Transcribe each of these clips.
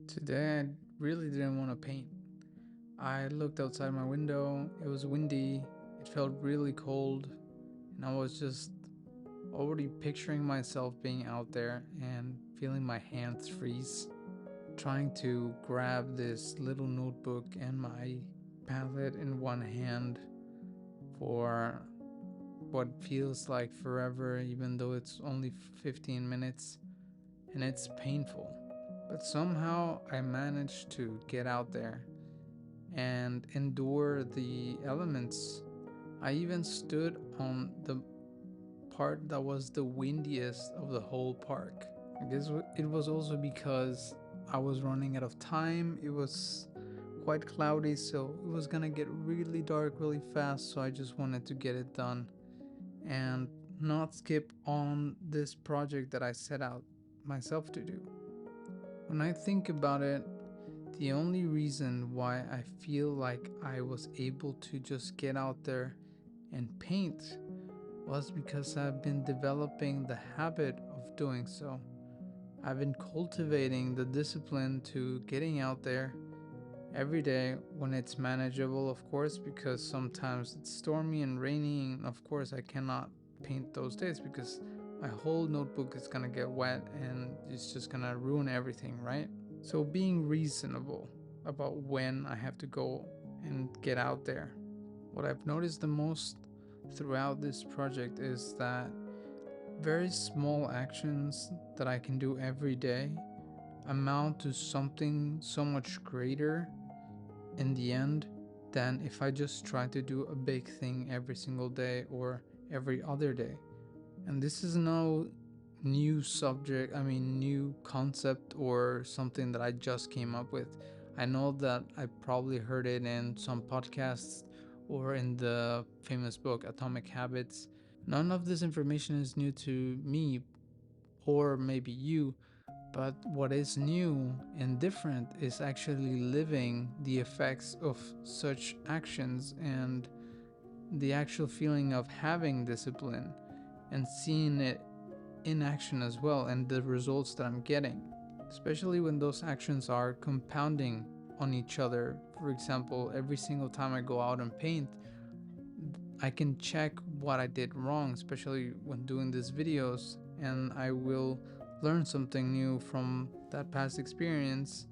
Today, I really didn't want to paint. I looked outside my window, it was windy, it felt really cold, and I was just already picturing myself being out there and feeling my hands freeze, trying to grab this little notebook and my palette in one hand for what feels like forever, even though it's only 15 minutes, and it's painful. But somehow I managed to get out there and endure the elements. I even stood on the part that was the windiest of the whole park. I guess it was also because I was running out of time. It was quite cloudy, so it was gonna get really dark really fast, so I just wanted to get it done and not skip on this project that I set out myself to do. When I think about it, the only reason why I feel like I was able to just get out there and paint was because I've been developing the habit of doing so. I've been cultivating the discipline to getting out there every day when it's manageable, of course, because sometimes it's stormy and rainy, and of course, I cannot paint those days because my whole notebook is gonna get wet and it's just gonna ruin everything, right? So, being reasonable about when I have to go and get out there. What I've noticed the most throughout this project is that very small actions that I can do every day amount to something so much greater in the end than if I just try to do a big thing every single day or every other day. And this is no new subject, new concept or something that I just came up with. I know that I probably heard it in some podcasts or in the famous book Atomic Habits. None of this information is new to me or maybe you, but what is new and different is actually living the effects of such actions and the actual feeling of having discipline and seeing it in action as well and the results that I'm getting, especially when those actions are compounding on each other. For example, every single time I go out and paint, I can check what I did wrong, especially when doing these videos, and I will learn something new from that past experience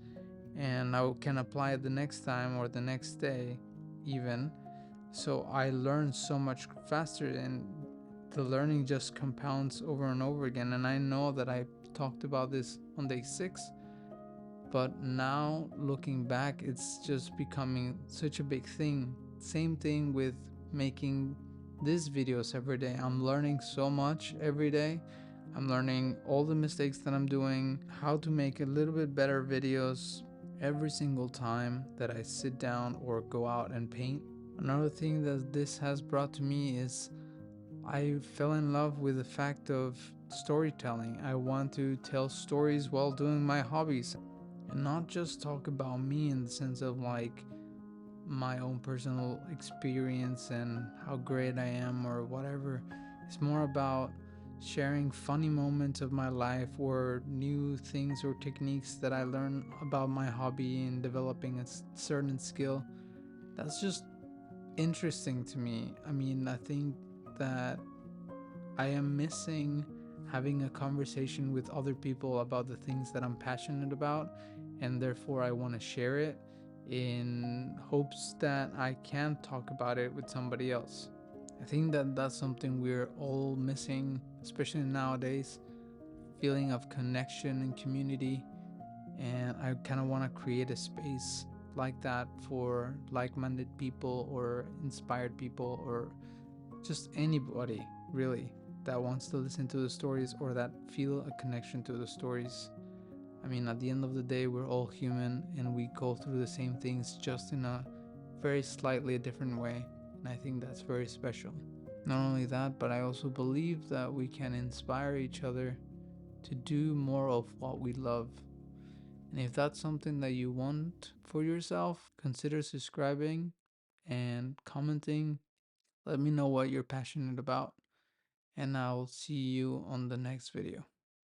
and I can apply it the next time or the next day, even. So I learn so much faster, and the learning just compounds over and over again. And I know that I talked about this on day 6, but now looking back, it's just becoming such a big thing. Same thing with making these videos every day. I'm learning so much every day. I'm learning all the mistakes that I'm doing, how to make a little bit better videos every single time that I sit down or go out and paint. Another thing that this has brought to me is I fell in love with the fact of storytelling. I want to tell stories while doing my hobbies and not just talk about me in the sense of like my own personal experience and how great I am or whatever. It's more about sharing funny moments of my life or new things or techniques that I learned about my hobby and developing a certain skill. That's just interesting to me. I think that I am missing having a conversation with other people about the things that I'm passionate about, and therefore I want to share it in hopes that I can talk about it with somebody else. I think that that's something we're all missing, especially nowadays, feeling of connection and community, and I kind of want to create a space like that for like-minded people or inspired people or just anybody really that wants to listen to the stories or that feel a connection to the stories. At the end of the day, we're all human and we go through the same things just in a very slightly different way. And I think that's very special. Not only that, but I also believe that we can inspire each other to do more of what we love. And if that's something that you want for yourself, consider subscribing and commenting. Let me know what you're passionate about, and I'll see you on the next video.